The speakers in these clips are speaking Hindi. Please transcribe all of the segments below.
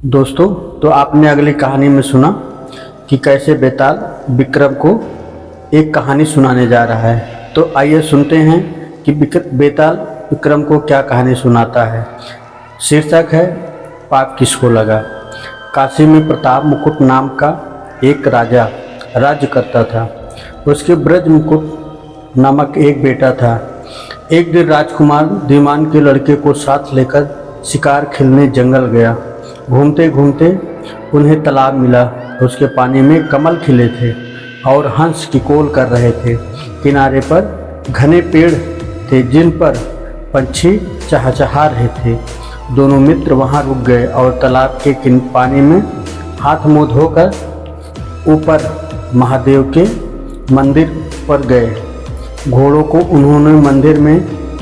दोस्तों, तो आपने अगली कहानी में सुना कि कैसे बेताल विक्रम को एक कहानी सुनाने जा रहा है। तो आइए सुनते हैं कि बेताल विक्रम को क्या कहानी सुनाता है। शीर्षक है पाप किसको लगा। काशी में प्रताप मुकुट नाम का एक राजा राज्य करता था। उसके ब्रज मुकुट नामक एक बेटा था। एक दिन राजकुमार धीमान के लड़के को साथ लेकर शिकार खेलने जंगल गया। घूमते घूमते उन्हें तालाब मिला। उसके पानी में कमल खिले थे और हंस किकोल कर रहे थे। किनारे पर घने पेड़ थे जिन पर पंछी चहचहा रहे थे। दोनों मित्र वहां रुक गए और तालाब के पानी में हाथ मुंह धोकर ऊपर महादेव के मंदिर पर गए। घोड़ों को उन्होंने मंदिर में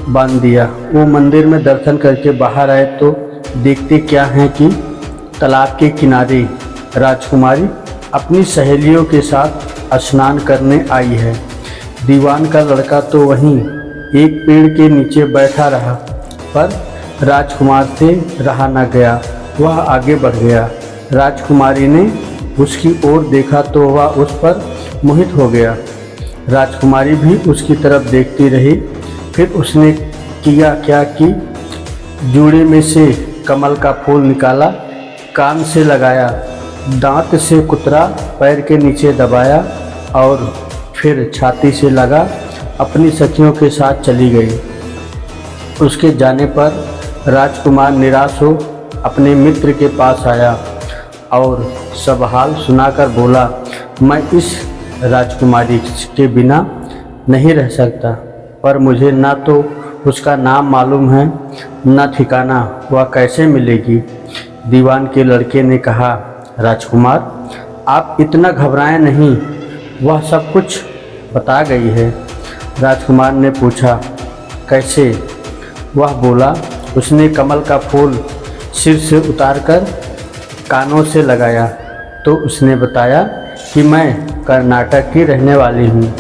बांध दिया। वो मंदिर में दर्शन करके बाहर आए तो देखते क्या हैं कि तालाब के किनारे राजकुमारी अपनी सहेलियों के साथ स्नान करने आई है। दीवान का लड़का तो वहीं एक पेड़ के नीचे बैठा रहा, पर राजकुमार से रहा न गया। वह आगे बढ़ गया। राजकुमारी ने उसकी ओर देखा तो वह उस पर मोहित हो गया। राजकुमारी भी उसकी तरफ देखती रही। फिर उसने किया क्या कि जूड़े में से कमल का फूल निकाला, कान से लगाया, दांत से कुतरा, पैर के नीचे दबाया और फिर छाती से लगा अपनी सखियों के साथ चली गई। उसके जाने पर राजकुमार निराश हो अपने मित्र के पास आया और सब हाल सुनाकर बोला, मैं इस राजकुमारी के बिना नहीं रह सकता, पर मुझे ना तो उसका नाम मालूम है न ठिकाना, वह कैसे मिलेगी। दीवान के लड़के ने कहा, राजकुमार आप इतना घबराएं नहीं, वह सब कुछ बता गई है। राजकुमार ने पूछा, कैसे। वह बोला, उसने कमल का फूल सिर से उतारकर कानों से लगाया तो उसने बताया कि मैं कर्नाटक की रहने वाली हूँ।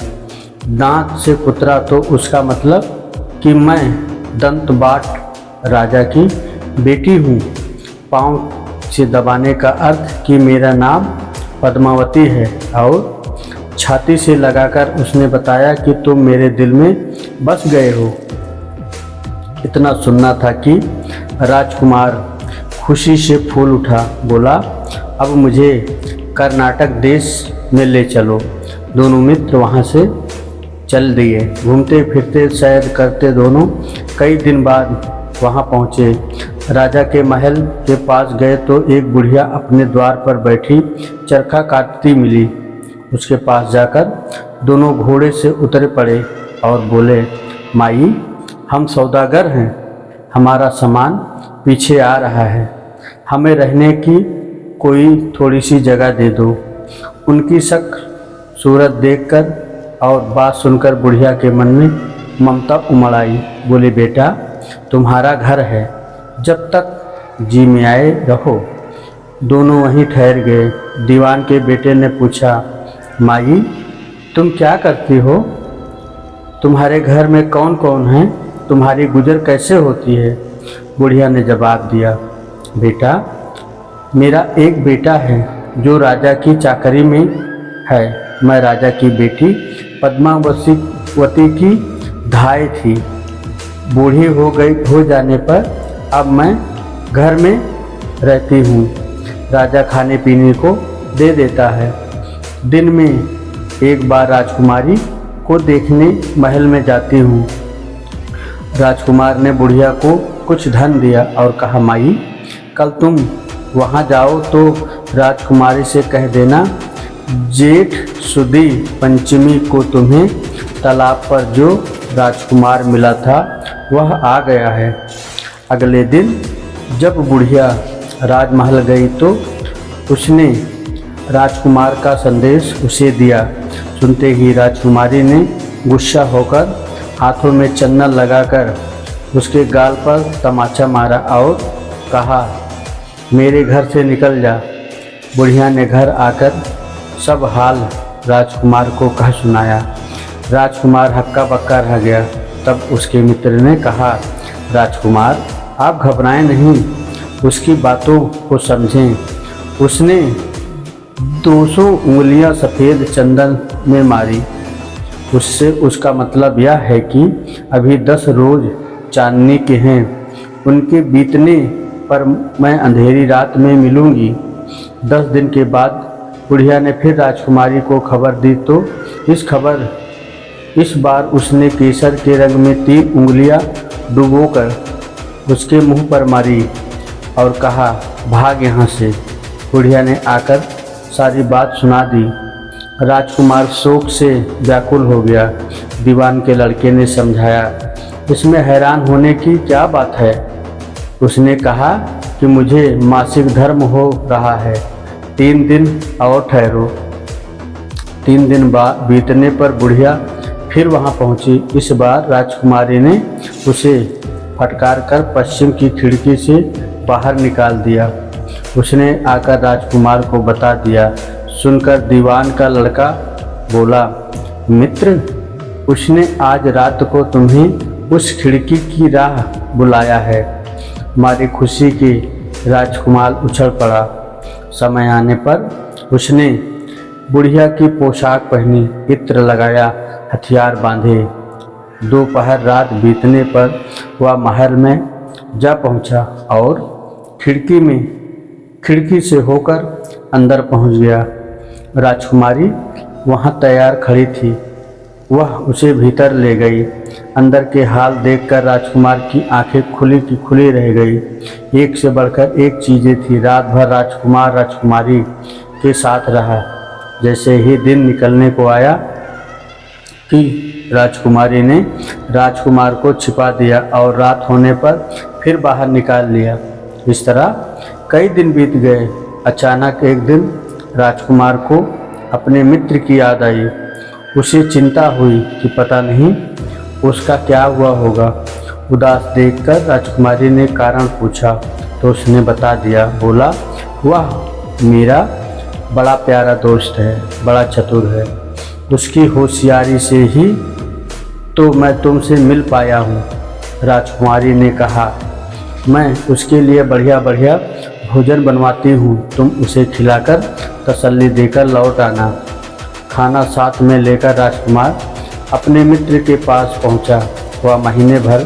दांत से कुतरा तो उसका मतलब कि मैं दंतबाट राजा की बेटी हूँ। पाँव से दबाने का अर्थ कि मेरा नाम पद्मावती है। और छाती से लगाकर उसने बताया कि तुम मेरे दिल में बस गए हो। इतना सुनना था कि राजकुमार खुशी से फूल उठा। बोला, अब मुझे कर्नाटक देश में ले चलो। दोनों मित्र वहाँ से चल दिए। घूमते फिरते सैर करते दोनों कई दिन बाद वहाँ पहुँचे। राजा के महल के पास गए तो एक बुढ़िया अपने द्वार पर बैठी चरखा काटती मिली। उसके पास जाकर दोनों घोड़े से उतर पड़े और बोले, माई हम सौदागर हैं, हमारा सामान पीछे आ रहा है, हमें रहने की कोई थोड़ी सी जगह दे दो। उनकी शक्ल सूरत देखकर और बात सुनकर बुढ़िया के मन में ममता उमड़ आई। बोले, बेटा तुम्हारा घर है, जब तक जी में आए रहो। दोनों वहीं ठहर गए। दीवान के बेटे ने पूछा, माई तुम क्या करती हो, तुम्हारे घर में कौन कौन है, तुम्हारी गुजर कैसे होती है। बुढ़िया ने जवाब दिया, बेटा मेरा एक बेटा है जो राजा की चाकरी में है। मैं राजा की बेटी पद्मावती की धाय थी। बूढ़ी हो जाने पर अब मैं घर में रहती हूँ। राजा खाने पीने को दे देता है। दिन में एक बार राजकुमारी को देखने महल में जाती हूँ। राजकुमार ने बुढ़िया को कुछ धन दिया और कहा, माई कल तुम वहाँ जाओ तो राजकुमारी से कह देना, जेठ सुदी पंचमी को तुम्हें तालाब पर जो राजकुमार मिला था वह आ गया है। अगले दिन जब बुढ़िया राजमहल गई तो उसने राजकुमार का संदेश उसे दिया। सुनते ही राजकुमारी ने गुस्सा होकर हाथों में चंदन लगाकर उसके गाल पर तमाचा मारा और कहा, मेरे घर से निकल जा। बुढ़िया ने घर आकर सब हाल राजकुमार को कह सुनाया। राजकुमार हक्का बक्का रह गया। तब उसके मित्र ने कहा, राजकुमार आप घबराएं नहीं, उसकी बातों को समझें। उसने 200 उंगलियां सफ़ेद चंदन में मारी। उससे उसका मतलब यह है कि अभी 10 रोज चांदनी के हैं, उनके बीतने पर मैं अंधेरी रात में मिलूंगी। 10 दिन के बाद बुढ़िया ने फिर राजकुमारी को खबर दी, तो इस बार उसने केसर के रंग में 3 उंगलियां डुबोकर उसके मुंह पर मारी और कहा, भाग यहाँ से। बुढ़िया ने आकर सारी बात सुना दी। राजकुमार शोक से व्याकुल हो गया। दीवान के लड़के ने समझाया, इसमें हैरान होने की क्या बात है। उसने कहा कि मुझे मासिक धर्म हो रहा है, 3 दिन और ठहरो। 3 दिन बाद बीतने पर बुढ़िया फिर वहां पहुंची। इस बार राजकुमारी ने उसे फटकार कर पश्चिम की खिड़की से बाहर निकाल दिया। उसने आकर राजकुमार को बता दिया। सुनकर दीवान का लड़का बोला, मित्र, उसने आज रात को तुम्हें उस खिड़की की राह बुलाया है। हमारी खुशी की राजकुमार उछल पड़ा। समय आने पर उसने बुढ़िया की पोशाक पहनी, इत्र लगाया, हथियार बांधे। दोपहर रात बीतने पर वह महल में जा पहुंचा और खिड़की से होकर अंदर पहुंच गया। राजकुमारी वहां तैयार खड़ी थी। वह उसे भीतर ले गई। अंदर के हाल देखकर राजकुमार की आंखें खुली की खुली रह गई। एक से बढ़कर एक चीज़ें थी। रात भर राजकुमार राजकुमारी के साथ रहा। जैसे ही दिन निकलने को आया कि राजकुमारी ने राजकुमार को छिपा दिया और रात होने पर फिर बाहर निकाल लिया। इस तरह कई दिन बीत गए। अचानक एक दिन राजकुमार को अपने मित्र की याद आई। उसे चिंता हुई कि पता नहीं उसका क्या हुआ होगा। उदास देखकर राजकुमारी ने कारण पूछा तो उसने बता दिया। बोला, वह मेरा बड़ा प्यारा दोस्त है, बड़ा चतुर है। उसकी होशियारी से ही तो मैं तुमसे मिल पाया हूँ। राजकुमारी ने कहा, मैं उसके लिए बढ़िया बढ़िया भोजन बनवाती हूँ, तुम उसे खिलाकर तसल्ली देकर लौट आना। खाना साथ में लेकर राजकुमार अपने मित्र के पास पहुँचा। वह महीने भर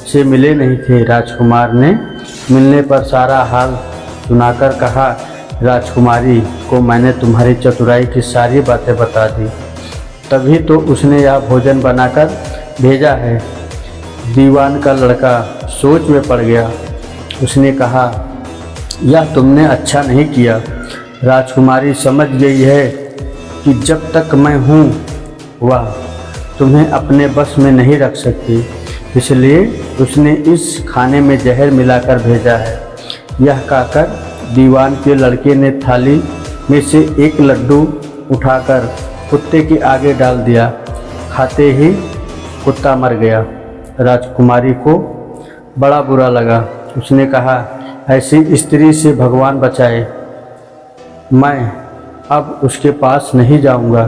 से मिले नहीं थे। राजकुमार ने मिलने पर सारा हाल सुनाकर कहा, राजकुमारी को मैंने तुम्हारी चतुराई की सारी बातें बता दी, तभी तो उसने यह भोजन बनाकर भेजा है। दीवान का लड़का सोच में पड़ गया। उसने कहा, यह तुमने अच्छा नहीं किया। राजकुमारी समझ गई है कि जब तक मैं हूँ वह तुम्हें अपने बस में नहीं रख सकती, इसलिए उसने इस खाने में जहर मिलाकर भेजा है। यह कहकर दीवान के लड़के ने थाली में से एक लड्डू उठाकर कुत्ते के आगे डाल दिया। खाते ही कुत्ता मर गया। राजकुमारी को बड़ा बुरा लगा। उसने कहा, ऐसी स्त्री से भगवान बचाए, मैं अब उसके पास नहीं जाऊंगा।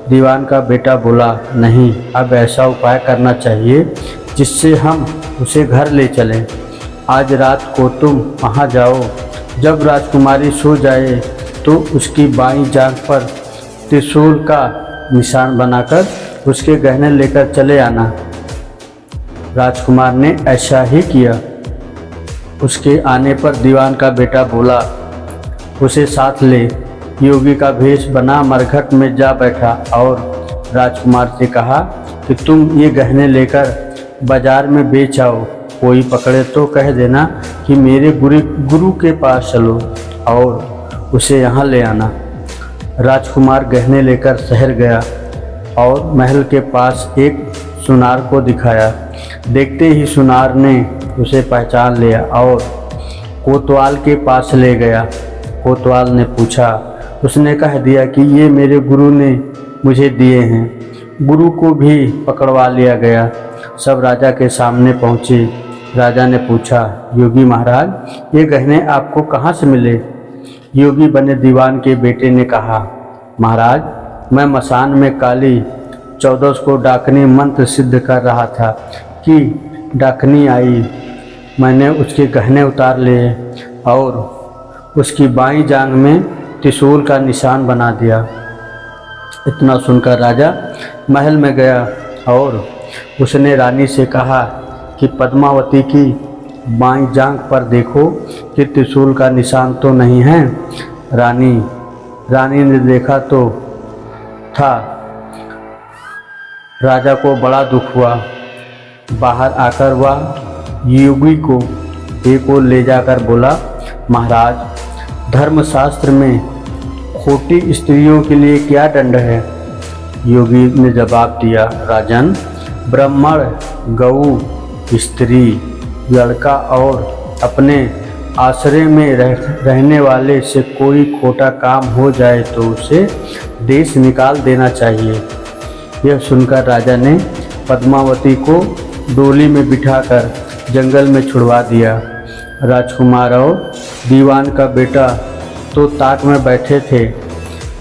दीवान का बेटा बोला, नहीं, अब ऐसा उपाय करना चाहिए जिससे हम उसे घर ले चलें। आज रात को तुम वहाँ जाओ। जब राजकुमारी सो जाए तो उसकी बाईं जांघ पर त्रिशूल का निशान बनाकर उसके गहने लेकर चले आना। राजकुमार ने ऐसा ही किया। उसके आने पर दीवान का बेटा बोला, उसे साथ ले। योगी का भेष बना मरघट में जा बैठा और राजकुमार से कहा कि तुम ये गहने लेकर बाजार में बेच आओ। कोई पकड़े तो कह देना कि मेरे गुरु के पास चलो और उसे यहाँ ले आना। राजकुमार गहने लेकर शहर गया और महल के पास एक सुनार को दिखाया। देखते ही सुनार ने उसे पहचान लिया और कोतवाल के पास ले गया। कोतवाल ने पूछा। उसने कह दिया कि ये मेरे गुरु ने मुझे दिए हैं। गुरु को भी पकड़वा लिया गया। सब राजा के सामने पहुँचे। राजा ने पूछा, योगी महाराज, ये गहने आपको कहाँ से मिले? योगी बने दीवान के बेटे ने कहा, महाराज, मैं मसान में काली 14 को डाकनी मंत्र सिद्ध कर रहा था कि डाकनी आई। मैंने उसके गहने उतार लिए और उसकी बाईं जांघ में त्रिशूल का निशान बना दिया। इतना सुनकर राजा महल में गया और उसने रानी से कहा कि पद्मावती की बाईं जांघ पर देखो कि त्रिशूल का निशान तो नहीं है। रानी ने देखा तो था। राजा को बड़ा दुख हुआ। बाहर आकर वह योगी को एक ओर ले जाकर बोला, महाराज, धर्मशास्त्र में खोटी स्त्रियों के लिए क्या दंड है? योगी ने जवाब दिया, राजन, ब्राह्मण, गऊ, स्त्री, लड़का और अपने आश्रय में रहने वाले से कोई खोटा काम हो जाए तो उसे देश निकाल देना चाहिए। यह सुनकर राजा ने पद्मावती को डोली में बिठाकर जंगल में छुड़वा दिया। राजकुमार और दीवान का बेटा तो ताक में बैठे थे।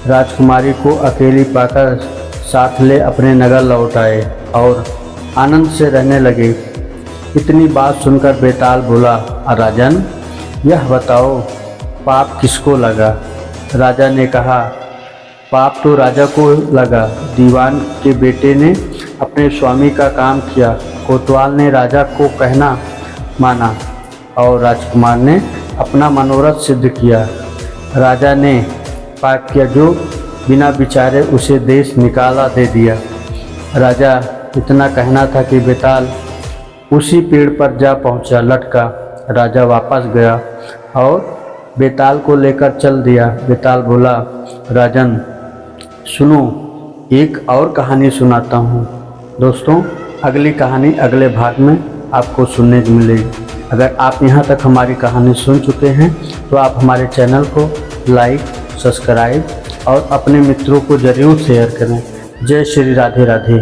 राजकुमारी को अकेली पाकर साथ ले अपने नगर लौट आए और आनंद से रहने लगे। इतनी बात सुनकर बेताल बोला, राजन, यह बताओ पाप किसको लगा? राजा ने कहा, पाप तो राजा को लगा। दीवान के बेटे ने अपने स्वामी का काम किया, कोतवाल ने राजा को कहना माना और राजकुमार ने अपना मनोरथ सिद्ध किया। राजा ने पाप किया जो बिना विचारे उसे देश निकाला दे दिया। राजा इतना कहना था कि बेताल उसी पेड़ पर जा पहुंचा, लटका। राजा वापस गया और बेताल को लेकर चल दिया। बेताल बोला, राजन, सुनो, एक और कहानी सुनाता हूँ। दोस्तों, अगली कहानी अगले भाग में आपको सुनने को मिलेगी। अगर आप यहाँ तक हमारी कहानी सुन चुके हैं तो आप हमारे चैनल को लाइक, सब्सक्राइब और अपने मित्रों को ज़रूर शेयर करें। जय श्री राधे राधे।